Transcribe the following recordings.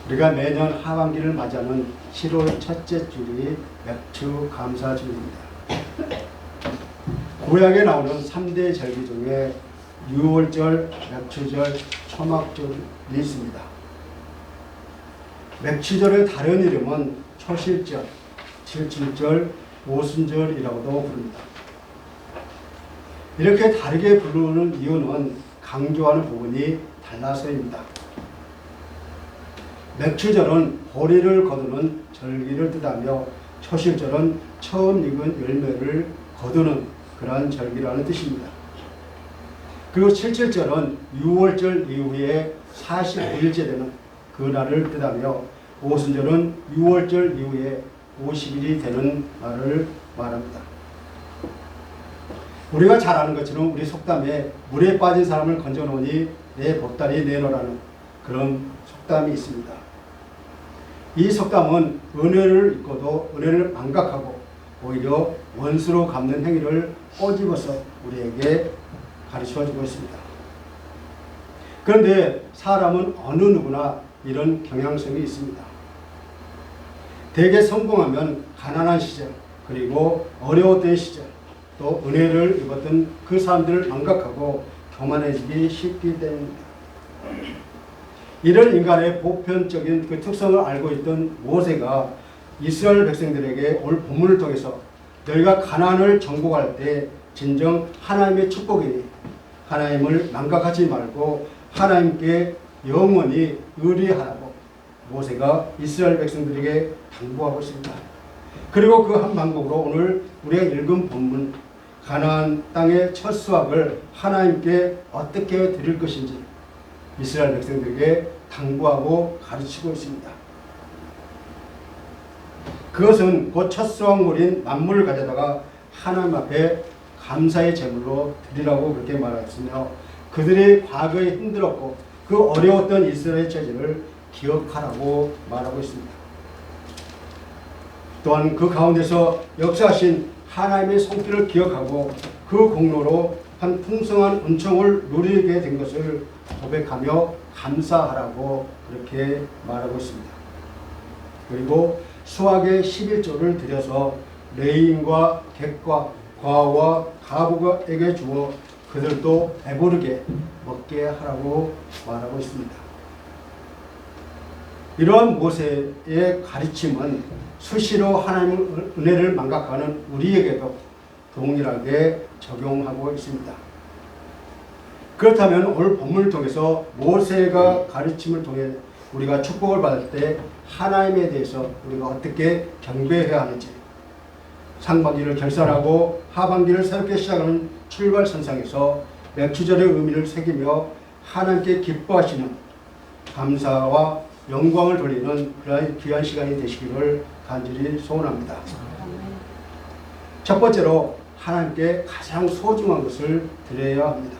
우리가 매년 하반기를 맞이하는 7월 첫째 주일이 맥추 감사주일입니다. 구약에 나오는 3대 절기 중에 유월절, 맥추절, 초막절이 있습니다. 맥추절의 다른 이름은 초실절, 칠칠절, 오순절이라고도 부릅니다. 이렇게 다르게 부르는 이유는 강조하는 부분이 달라서입니다. 맥추절은 보리를 거두는 절기를 뜻하며 초실절은 처음 익은 열매를 거두는 그러한 절기라는 뜻입니다. 그리고 칠칠절은 유월절 이후에 49일째 되는 그날을 뜻하며 오순절은 유월절 이후에 50일이 되는 날을 말합니다. 우리가 잘 아는 것처럼 우리 속담에 물에 빠진 사람을 건져놓으니 내 보따리 내놓으라는 그런 속담이 있습니다. 이 속담은 은혜를 잊고도 은혜를 망각하고 오히려 원수로 갚는 행위를 꼬집어서 우리에게 가르쳐주고 있습니다. 그런데 사람은 어느 누구나 이런 경향성이 있습니다. 대개 성공하면 가난한 시절, 그리고 어려웠던 시절, 또 은혜를 입었던 그 사람들을 망각하고 교만해지기 쉽기 때문입니다. 이런 인간의 보편적인 그 특성을 알고 있던 모세가 이스라엘 백성들에게 오늘 본문을 통해서 너희가 가나안을 정복할 때 진정 하나님의 축복이니 하나님을 망각하지 말고 하나님께 영원히 의뢰하라고 모세가 이스라엘 백성들에게 당부하고 있습니다. 그리고 그 한 방법으로 오늘 우리가 읽은 본문 가나안 땅의 첫 수확을 하나님께 어떻게 드릴 것인지 이스라엘 백성들에게 당부하고 가르치고 있습니다. 그것은 곧 첫 수확물인 만물을 가져다가 하나님 앞에 감사의 제물로 드리라고 그렇게 말하였으며 그들이 과거에 힘들었고 그 어려웠던 이스라엘의 처지를 기억하라고 말하고 있습니다. 또한 그 가운데서 역사하신 하나님의 손길을 기억하고 그 공로로 한 풍성한 은총을 누리게 된 것을 고백하며 감사하라고 그렇게 말하고 있습니다. 그리고 수확의 11조를 들여서 레위인과 객과 과와 가부에게 주어 그들도 배부르게 먹게 하라고 말하고 있습니다. 이러한 모세의 가르침은 수시로 하나님의 은혜를 망각하는 우리에게도 동일하게 적용하고 있습니다. 그렇다면 오늘 본문을 통해서 모세가 가르침을 통해 우리가 축복을 받을 때 하나님에 대해서 우리가 어떻게 경배해야 하는지 상반기를 결산하고 하반기를 새롭게 시작하는 출발선상에서 맥추절의 의미를 새기며 하나님께 기뻐하시는 감사와 영광을 돌리는 그러한 귀한 시간이 되시기를 간절히 소원합니다. 첫 번째로 하나님께 가장 소중한 것을 드려야 합니다.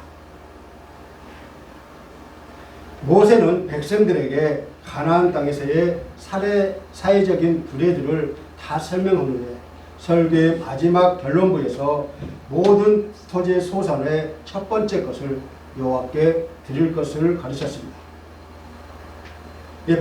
모세는 백성들에게 가나안 땅에서의 사회적인 규례들을 다 설명한 후에 설교의 마지막 결론부에서 모든 토지의 소산의 첫 번째 것을 여호와께 드릴 것을 가르쳤습니다.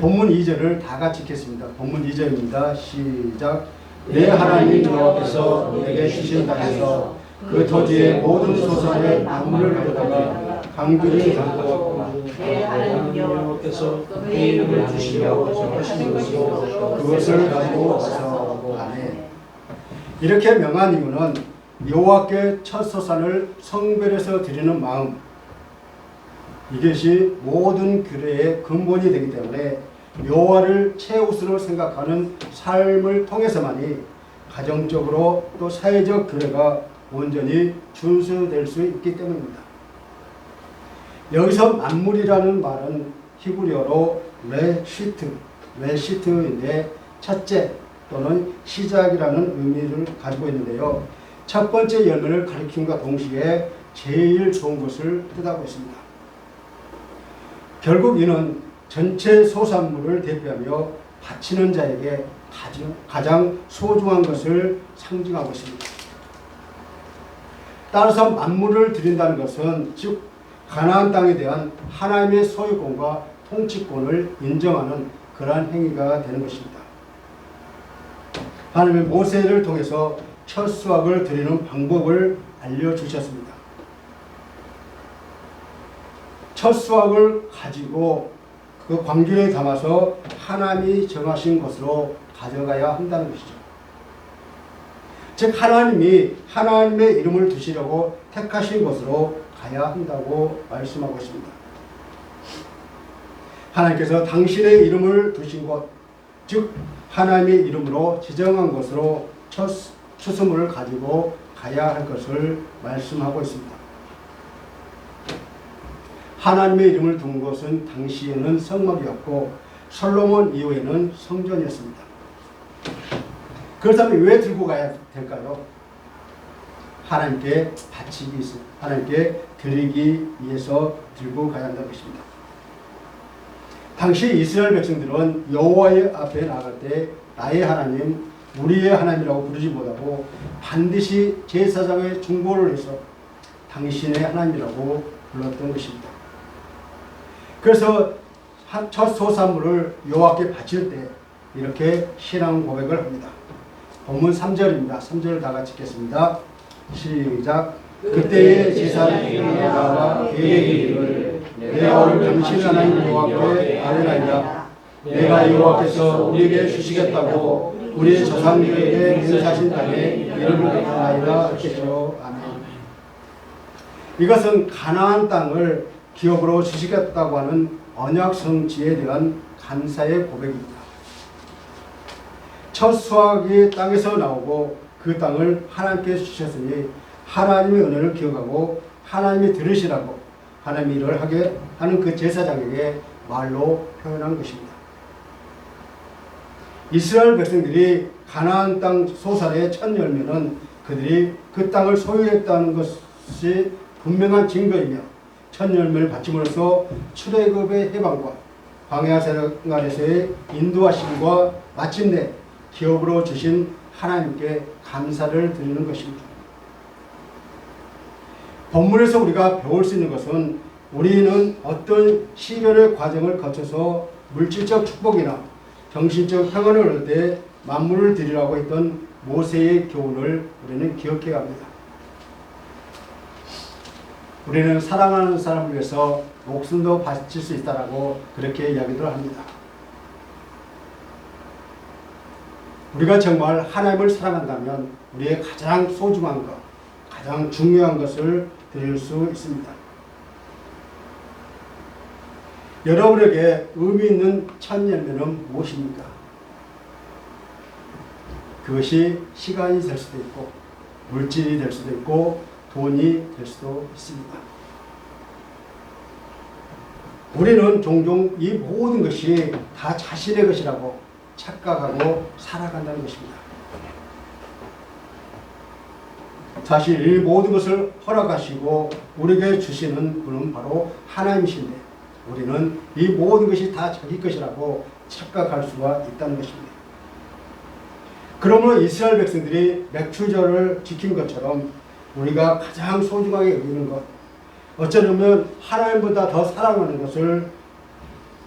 본문 2절을 다 같이 읽겠습니다. 본문 2절입니다. 시작. 내 하나님 여호와께서 내게 주신 땅에서 그 토지의 모든 소산의 만물을 가져다가 강들이 담고 내 하나님 여호와께서 그의 이름을 주시려고 하신 것이요 그것을 가지고 와서 아멘. 이렇게 명한 이유는 여호와께 첫 소산을 성별해서 드리는 마음, 이것이 모든 규례의 근본이 되기 때문에 여호와를 최우선으로 생각하는 삶을 통해서만이 가정적으로 또 사회적 규례가 온전히 준수될 수 있기 때문입니다. 여기서 만물이라는 말은 히브리어로 레시트인데 첫째 또는 시작이라는 의미를 가지고 있는데요. 첫 번째 열매를 가리킴과 동시에 제일 좋은 것을 뜻하고 있습니다. 결국 이는 전체 소산물을 대표하며 바치는 자에게 가장 소중한 것을 상징하고 있습니다. 따라서 만물을 드린다는 것은 즉 가나안 땅에 대한 하나님의 소유권과 통치권을 인정하는 그러한 행위가 되는 것입니다. 하나님은 모세를 통해서 첫 수확을 드리는 방법을 알려주셨습니다. 첫 수확을 가지고 그 광균에 담아서 하나님이 정하신 것으로 가져가야 한다는 것이죠. 즉 하나님이 하나님의 이름을 두시려고 택하신 것으로 가야 한다고 말씀하고 있습니다. 하나님께서 당신의 이름을 두신 곳, 즉 하나님의 이름으로 지정한 것으로 첫 추수물을 가지고 가야 할 것을 말씀하고 있습니다. 하나님의 이름을 둔 것은 당시에는 성막이었고 솔로몬 이후에는 성전이었습니다. 그렇다면 왜 들고 가야 될까요? 하나님께 바치기 위해서, 하나님께 드리기 위해서 들고 가야 한다는 것입니다. 당시 이스라엘 백성들은 여호와의 앞에 나갈 때 나의 하나님, 우리의 하나님이라고 부르지 못하고 반드시 제사장의 중보를 해서 당신의 하나님이라고 불렀던 것입니다. 그래서 첫 소산물을 여호와께 바칠 때 이렇게 신앙 고백을 합니다. 본문 3절입니다. 3절 다 같이 읽겠습니다. 시작. 그때의 제사장이 나와 그에게 이르기를 내가 오늘 당신 하나님 여호와께 아뢰나이다. 내가 여호와께서 우리에게 주시겠다고 우리 조상들에게 맹세하신 땅에 이름을 나타나이다 하시죠. 아멘. 이것은 가나안 땅을 기업으로 주시겠다고 하는 언약 성취에 대한 감사의 고백입니다. 첫 수확이 땅에서 나오고 그 땅을 하나님께 주셨으니 하나님의 은혜를 기억하고 하나님이 들으시라고 하나님이 일을 하게 하는 그 제사장에게 말로 표현한 것입니다. 이스라엘 백성들이 가나안 땅 소산의 첫 열매는 그들이 그 땅을 소유했다는 것이 분명한 증거이며 첫 열매를 바침으로써 출애굽의 해방과 광야 생활에서의 인도하심과 마침내 기업으로 주신 하나님께 감사를 드리는 것입니다. 본문에서 우리가 배울 수 있는 것은 우리는 어떤 시련의 과정을 거쳐서 물질적 축복이나 정신적 평안을 얻을 때 만물을 드리라고 했던 모세의 교훈을 우리는 기억해야 합니다. 우리는 사랑하는 사람을 위해서 목숨도 바칠 수 있다라고 그렇게 이야기를 합니다. 우리가 정말 하나님을 사랑한다면 우리의 가장 소중한 것, 가장 중요한 것을 드릴 수 있습니다. 여러분에게 의미 있는 첫 열매는 무엇입니까? 그것이 시간이 될 수도 있고 물질이 될 수도 있고 돈이 될 수도 있습니다. 우리는 종종 이 모든 것이 다 자신의 것이라고 착각하고 살아간다는 것입니다. 사실 이 모든 것을 허락하시고 우리에게 주시는 분은 바로 하나님이신데 우리는 이 모든 것이 다 자기 것이라고 착각할 수가 있다는 것입니다. 그러므로 이스라엘 백성들이 맥추절을 지킨 것처럼 우리가 가장 소중하게 여기는 것, 어쩌면 하나님보다 더 사랑하는 것을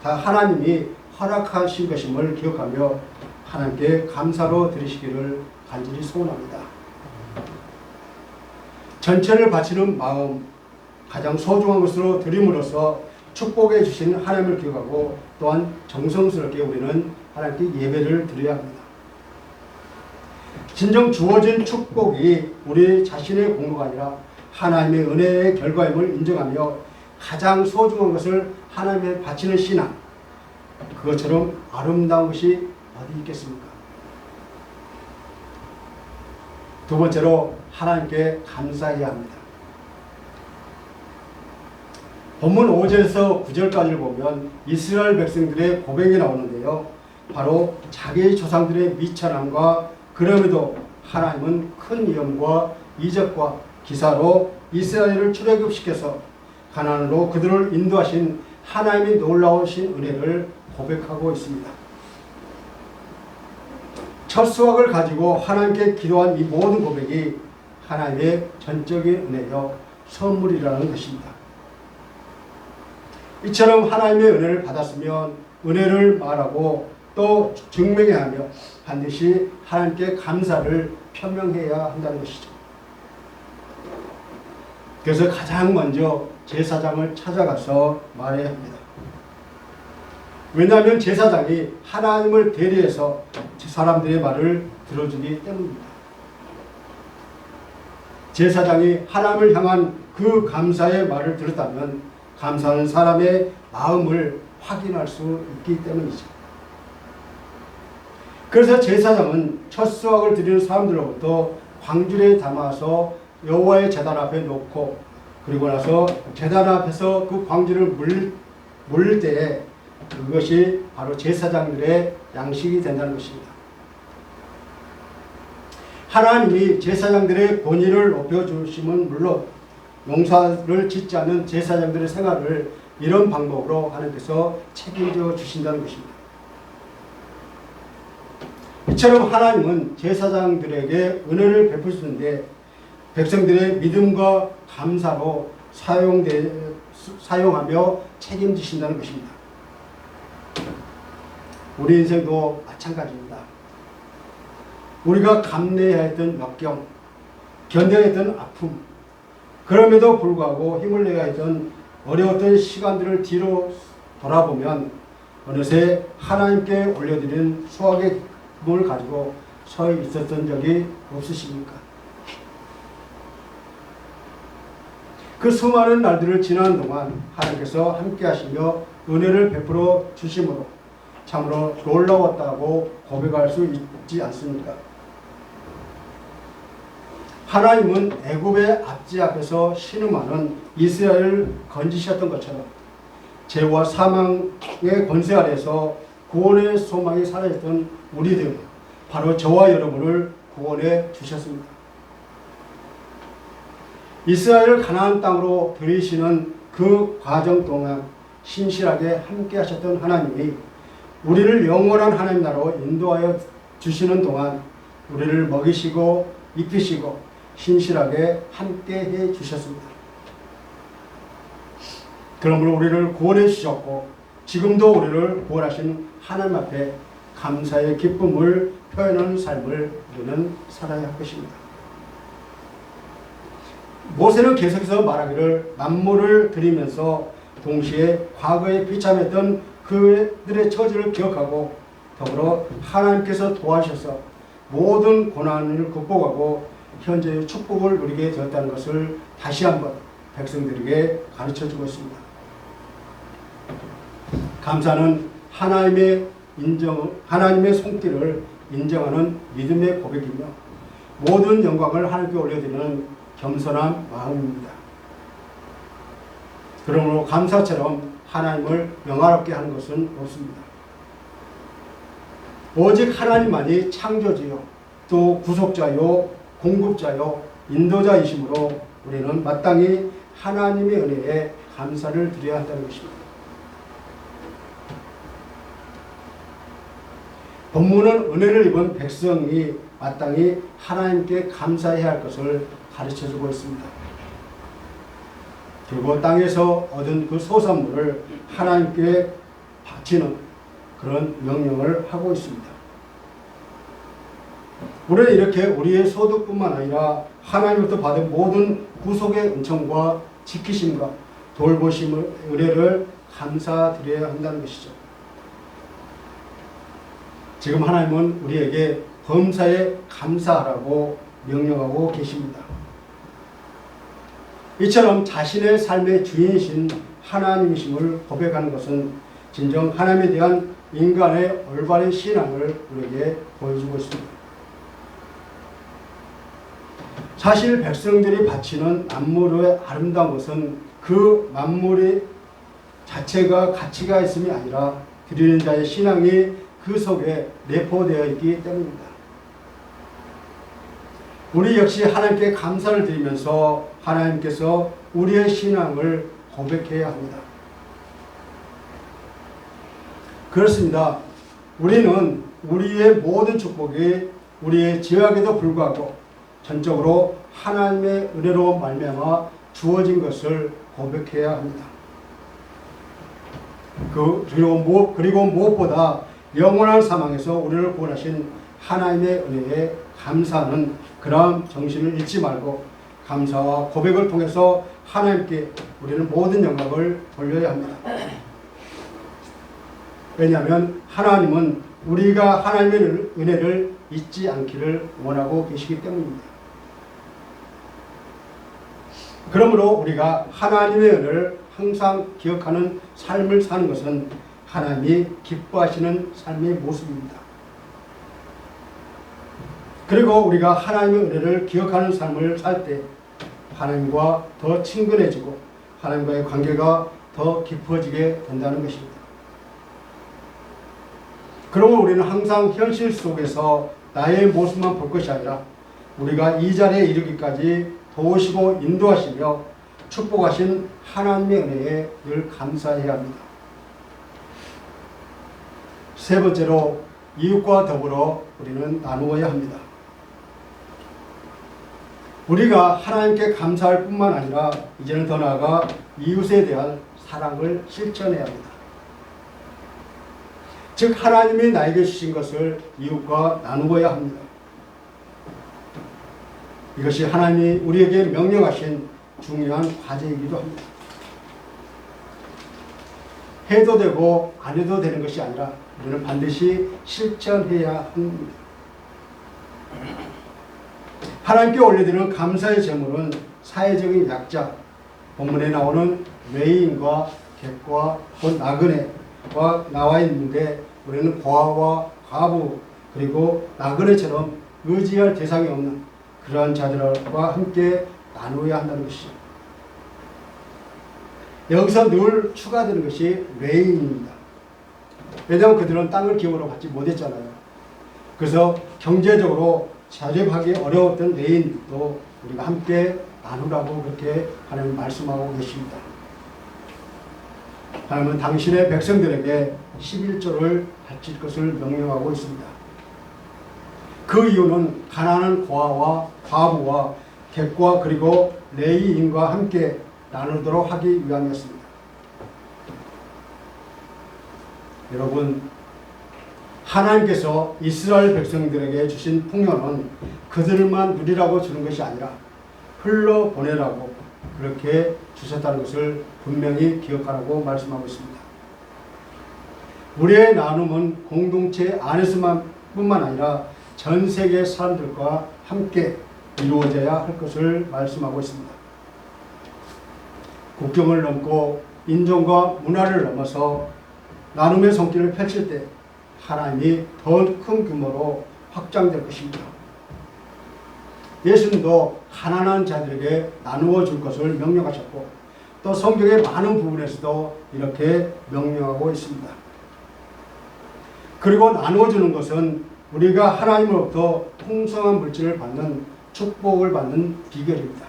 다 하나님이 허락하신 것임을 기억하며 하나님께 감사로 드리시기를 간절히 소원합니다. 전체를 바치는 마음, 가장 소중한 것으로 드림으로써 축복해 주신 하나님을 기억하고 또한 정성스럽게 우리는 하나님께 예배를 드려야 합니다. 진정 주어진 축복이 우리 자신의 공로가 아니라 하나님의 은혜의 결과임을 인정하며 가장 소중한 것을 하나님께 바치는 신앙, 그것처럼 아름다운 것이 어디 있겠습니까? 두 번째로 하나님께 감사해야 합니다. 본문 5절에서 9절까지를 보면 이스라엘 백성들의 고백이 나오는데요. 바로 자기 조상들의 미천함과 그럼에도 하나님은 큰 위엄과 이적과 기사로 이스라엘을 출애굽시켜서 가나안으로 그들을 인도하신 하나님의 놀라우신 은혜를 고백하고 있습니다. 첫 수확을 가지고 하나님께 기도한 이 모든 고백이 하나님의 전적인 은혜여 선물이라는 것입니다. 이처럼 하나님의 은혜를 받았으면 은혜를 말하고 또 증명해야 하며 반드시 하나님께 감사를 표명해야 한다는 것이죠. 그래서 가장 먼저 제사장을 찾아가서 말해야 합니다. 왜냐하면 제사장이 하나님을 대리해서 사람들의 말을 들어주기 때문입니다. 제사장이 하나님을 향한 그 감사의 말을 들었다면 감사하는 사람의 마음을 확인할 수 있기 때문이죠. 그래서 제사장은 첫 수확을 드리는 사람들로부터 광주리에 담아서 여호와의 제단 앞에 놓고 그리고 나서 제단 앞에서 그 광주를 물릴 때에 그것이 바로 제사장들의 양식이 된다는 것입니다. 하나님이 제사장들의 권위를 높여주심은 물론 농사를 짓지 않는 제사장들의 생활을 이런 방법으로 하나님께서 책임져 주신다는 것입니다. 이처럼 하나님은 제사장들에게 은혜를 베푸시는데 백성들의 믿음과 감사로 사용하며 책임지신다는 것입니다. 우리 인생도 마찬가지입니다. 우리가 감내해야 했던 역경, 견뎌야 했던 아픔, 그럼에도 불구하고 힘을 내야 했던 어려웠던 시간들을 뒤로 돌아보면 어느새 하나님께 올려드린 수확의 기쁨을 가지고 서 있었던 적이 없으십니까? 그 수많은 날들을 지나는 동안 하나님께서 함께 하시며 은혜를 베풀어 주심으로 참으로 놀라웠다고 고백할 수 있지 않습니까? 하나님은 애굽의 압제 앞에서 신음하는 이스라엘을 건지셨던 것처럼 죄와 사망의 권세 아래에서 구원의 소망이 사라졌던 우리들, 바로 저와 여러분을 구원해 주셨습니다. 이스라엘을 가나안 땅으로 들이시는 그 과정 동안 신실하게 함께 하셨던 하나님이 우리를 영원한 하나님 나라로 인도하여 주시는 동안 우리를 먹이시고 입히시고 신실하게 함께 해 주셨습니다. 그러므로 우리를 구원해 주셨고 지금도 우리를 구원하신 하나님 앞에 감사의 기쁨을 표현하는 삶을 우리는 살아야 할 것입니다. 모세는 계속해서 말하기를 만물을 드리면서 동시에 과거에 비참했던 그들의 처지를 기억하고 더불어 하나님께서 도와주셔서 모든 고난을 극복하고 현재의 축복을 누리게 되었다는 것을 다시 한번 백성들에게 가르쳐주고 있습니다. 감사는 하나님의 손길을 인정하는 믿음의 고백이며 모든 영광을 하나님께 올려드리는 겸손한 마음입니다. 그러므로 감사처럼 하나님을 영화롭게 하는 것은 없습니다. 오직 하나님만이 창조주요 또 구속자요 공급자요 인도자이시므로 우리는 마땅히 하나님의 은혜에 감사를 드려야 한다는 것입니다. 본문은 은혜를 입은 백성이 마땅히 하나님께 감사해야 할 것을 가르쳐주고 있습니다. 그리고 땅에서 얻은 그 소산물을 하나님께 바치는 그런 명령을 하고 있습니다. 우리는 이렇게 우리의 소득뿐만 아니라 하나님으로부터 받은 모든 구속의 은총과 지키심과 돌보심의 은혜를 감사드려야 한다는 것이죠. 지금 하나님은 우리에게 범사에 감사하라고 명령하고 계십니다. 이처럼 자신의 삶의 주인이신 하나님이심을 고백하는 것은 진정 하나님에 대한 인간의 올바른 신앙을 우리에게 보여주고 있습니다. 사실 백성들이 바치는 만물의 아름다운 것은 그 만물의 자체가 가치가 있음이 아니라 드리는 자의 신앙이 그 속에 내포되어 있기 때문입니다. 우리 역시 하나님께 감사를 드리면서 하나님께서 우리의 신앙을 고백해야 합니다. 그렇습니다. 우리는 우리의 모든 축복이 우리의 죄악에도 불구하고 전적으로 하나님의 은혜로 말미암아 주어진 것을 고백해야 합니다. 그리고 무엇보다 영원한 사망에서 우리를 구원하신 하나님의 은혜에 감사하는 그러한 정신을 잃지 말고 감사와 고백을 통해서 하나님께 우리는 모든 영광을 돌려야 합니다. 왜냐하면 하나님은 우리가 하나님의 은혜를 잊지 않기를 원하고 계시기 때문입니다. 그러므로 우리가 하나님의 은혜를 항상 기억하는 삶을 사는 것은 하나님이 기뻐하시는 삶의 모습입니다. 그리고 우리가 하나님의 은혜를 기억하는 삶을 살 때 하나님과 더 친근해지고 하나님과의 관계가 더 깊어지게 된다는 것입니다. 그러면 우리는 항상 현실 속에서 나의 모습만 볼 것이 아니라 우리가 이 자리에 이르기까지 도우시고 인도하시며 축복하신 하나님의 은혜에 늘 감사해야 합니다. 세 번째로 이웃과 더불어 우리는 나누어야 합니다. 우리가 하나님께 감사할 뿐만 아니라 이제는 더 나아가 이웃에 대한 사랑을 실천해야 합니다. 즉 하나님이 나에게 주신 것을 이웃과 나누어야 합니다. 이것이 하나님이 우리에게 명령하신 중요한 과제이기도 합니다. 해도 되고 안 해도 되는 것이 아니라 우리는 반드시 실천해야 합니다. 하나님께 올려드리는 감사의 제물은 사회적인 약자, 본문에 나오는 외인과 객과 곧 나그네와 나와 있는데 우리는 고아와 과부 그리고 나그네처럼 의지할 대상이 없는 그러한 자들과 함께 나누어야 한다는 것이죠. 여기서 늘 추가되는 것이 외인입니다. 왜냐하면 그들은 땅을 기업으로 받지 못했잖아요. 그래서 경제적으로 자립하기 어려웠던 외인도 우리가 함께 나누라고 그렇게 하나님 말씀하고 계십니다. 하나님은 당신의 백성들에게 11조를 바칠 것을 명령하고 있습니다. 그 이유는 가난한 고아와 과부와 객과 그리고 레위인과 함께 나누도록 하기 위함이었습니다. 여러분, 하나님께서 이스라엘 백성들에게 주신 풍요는 그들만 누리라고 주는 것이 아니라 흘러보내라고 그렇게 주셨다는 것을 분명히 기억하라고 말씀하고 있습니다. 우리의 나눔은 공동체 안에서만 뿐만 아니라 전 세계 사람들과 함께 이루어져야 할 것을 말씀하고 있습니다. 국경을 넘고 인종과 문화를 넘어서 나눔의 손길을 펼칠 때 하나님이 더 큰 규모로 확장될 것입니다. 예수님도 가난한 자들에게 나누어 줄 것을 명령하셨고 또 성경의 많은 부분에서도 이렇게 명령하고 있습니다. 그리고 나누어 주는 것은 우리가 하나님으로부터 풍성한 물질을 받는 축복을 받는 비결입니다.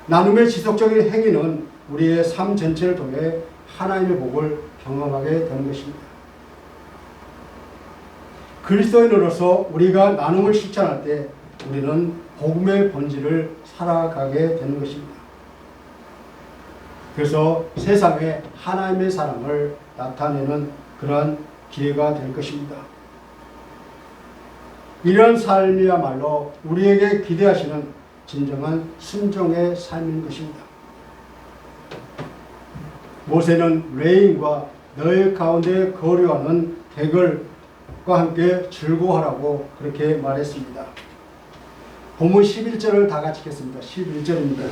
나눔의 지속적인 행위는 우리의 삶 전체를 통해 하나님의 복을 경험하게 되는 것입니다. 그리스도인으로서 우리가 나눔을 실천할 때 우리는 복음의 본질을 살아가게 되는 것입니다. 그래서 세상에 하나님의 사랑을 나타내는 그러한 기회가 될 것입니다. 이런 삶이야말로 우리에게 기대하시는 진정한 순종의 삶인 것입니다. 모세는 레인과 너희 가운데 거류하는 객을과 함께 즐거워하라고 그렇게 말했습니다. 본문 11절을 다 같이 읽겠습니다. 11절입니다.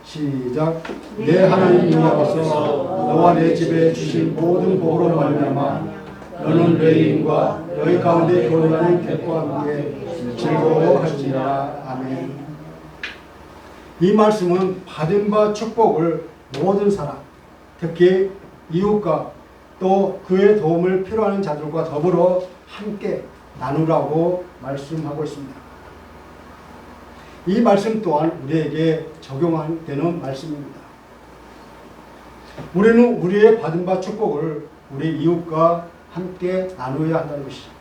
시작. 내 하나님 여호와께서 너와 내 집에 주신 모든 복으로 말미암아 너는 레인과 너희 가운데 거류하는 객과 함께 즐거워할지니라. 아멘. 이 말씀은 받은 바 축복을 모든 사람, 특히 이웃과 또 그의 도움을 필요하는 자들과 더불어 함께 나누라고 말씀하고 있습니다. 이 말씀 또한 우리에게 적용되는 말씀입니다. 우리는 우리의 받은 바 축복을 우리 이웃과 함께 나누어야 한다는 것이죠.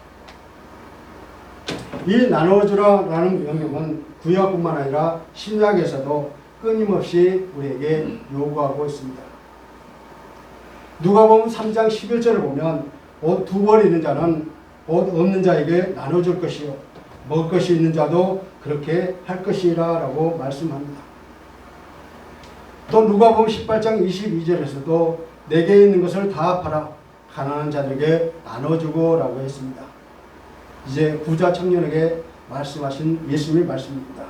이 나눠주라라는 명령은 구약뿐만 아니라 신약에서도 끊임없이 우리에게 요구하고 있습니다. 누가복음 3장 11절을 보면 옷 2벌 있는 자는 옷 없는 자에게 나눠줄 것이요 먹을 것이 있는 자도 그렇게 할 것이라 라고 말씀합니다. 또 누가복음 18장 22절에서도 내게 있는 것을 다 팔아 가난한 자들에게 나눠주고 라고 했습니다. 이제 부자 청년에게 말씀하신 예수님의 말씀입니다.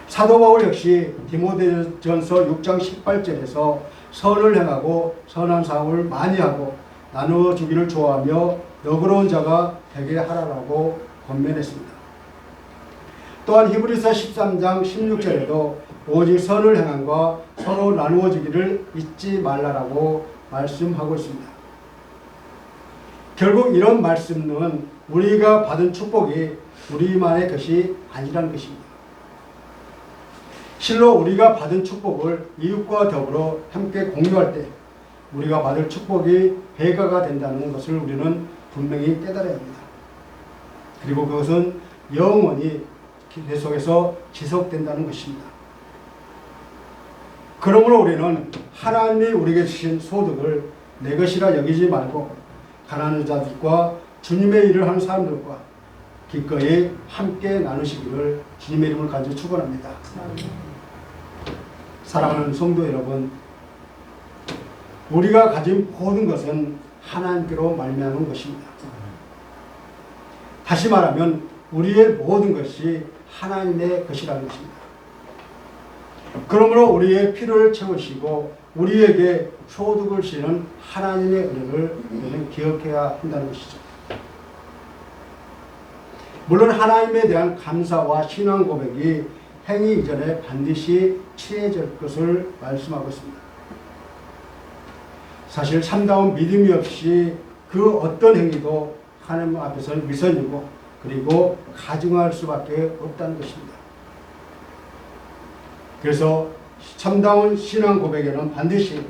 사도 바울 역시 디모데전서 6장 18절에서 선을 행하고 선한 사업을 많이 하고 나누어주기를 좋아하며 너그러운 자가 되게 하라라고 권면했습니다. 또한 히브리서 13장 16절에도 오직 선을 행함과 서로 나누어주기를 잊지 말라라고 말씀하고 있습니다. 결국 이런 말씀은 우리가 받은 축복이 우리만의 것이 아니라는 것입니다. 실로 우리가 받은 축복을 이웃과 더불어 함께 공유할 때 우리가 받을 축복이 배가가 된다는 것을 우리는 분명히 깨달아야 합니다. 그리고 그것은 영원히 계속해서 지속된다는 것입니다. 그러므로 우리는 하나님이 우리에게 주신 소득을 내 것이라 여기지 말고 가난한 자들과 주님의 일을 하는 사람들과 기꺼이 함께 나누시기를 주님의 이름을 간절히 축원합니다. 사랑하는 성도 여러분, 우리가 가진 모든 것은 하나님께로 말미암은 것입니다. 다시 말하면 우리의 모든 것이 하나님의 것이라는 것입니다. 그러므로 우리의 필요를 채우시고 우리에게 소득을 주시는 하나님의 은혜를 우리는 기억해야 한다는 것이죠. 물론 하나님에 대한 감사와 신앙 고백이 행위 이전에 반드시 취해질 것을 말씀하고 있습니다. 사실 참다운 믿음이 없이 그 어떤 행위도 하나님 앞에서는 위선이고 그리고 가증할 수밖에 없다는 것입니다. 그래서 참다운 신앙 고백에는 반드시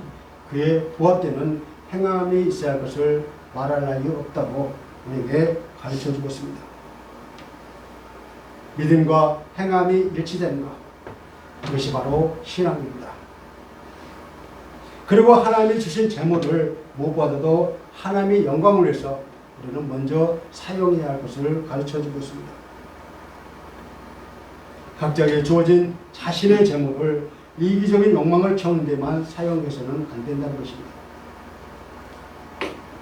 그에 부합되는 행함이 있어야 할 것을 말할 나위 없다고 우리에게 가르쳐주고 있습니다. 믿음과 행함이 일치되는 것, 그것이 바로 신앙입니다. 그리고 하나님이 주신 재물을 무엇보다도 하나님의 영광을 위해서 우리는 먼저 사용해야 할 것을 가르쳐주고 있습니다. 각자에게 주어진 자신의 재물을 이기적인 욕망을 채우는 데만 사용해서는 안 된다는 것입니다.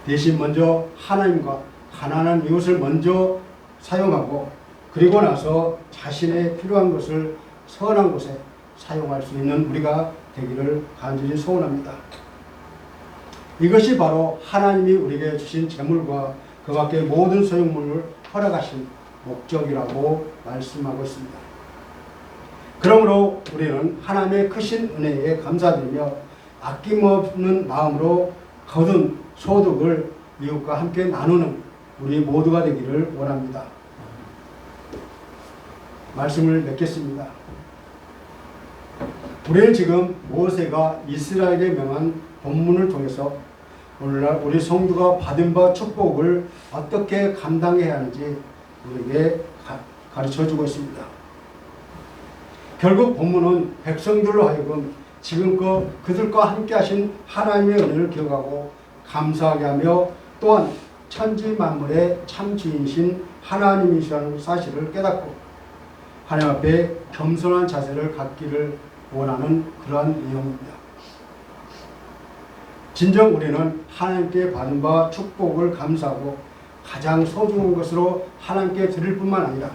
대신 먼저 하나님과 가난한 이웃을 먼저 사용하고 그리고 나서 자신의 필요한 것을 선한 곳에 사용할 수 있는 우리가 되기를 간절히 소원합니다. 이것이 바로 하나님이 우리에게 주신 재물과 그 밖의 모든 소유물을 허락하신 목적이라고 말씀하고 있습니다. 그러므로 우리는 하나님의 크신 은혜에 감사드리며 아낌없는 마음으로 거둔 소득을 이웃과 함께 나누는 우리 모두가 되기를 원합니다. 말씀을 맺겠습니다. 우리는 지금 모세가 이스라엘에게 명한 본문을 통해서 오늘날 우리 성도가 받은 바 축복을 어떻게 감당해야 하는지 우리에게 가르쳐주고 있습니다. 결국 본문은 백성들로 하여금 지금껏 그들과 함께 하신 하나님의 은혜를 기억하고 감사하게 하며 또한 천지 만물의 참 주인이신 하나님이시라는 사실을 깨닫고 하나님 앞에 겸손한 자세를 갖기를 원하는 그러한 내용입니다. 진정 우리는 하나님께 받은 바 축복을 감사하고 가장 소중한 것으로 하나님께 드릴 뿐만 아니라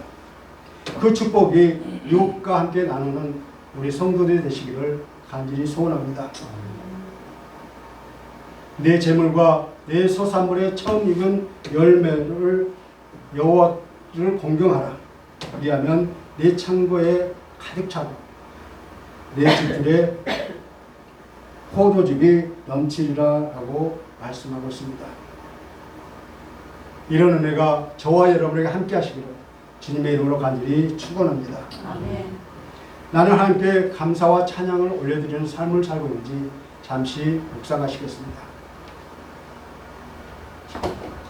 그 축복이 이웃과 함께 나누는 우리 성도들이 되시기를 간절히 소원합니다. 내 재물과 내 소산물의 처음 익은 열매를 여호와를 공경하라. 그리하면 내 창고에 가득 차고 내 집들에 포도즙이 넘치리라 라고 말씀하고 있습니다. 이런 은혜가 저와 여러분에게 함께 하시기를 주님의 이름으로 간절히 축원합니다. 아멘. 나는 하나님께 감사와 찬양을 올려드리는 삶을 살고 있는지 잠시 묵상하시겠습니다.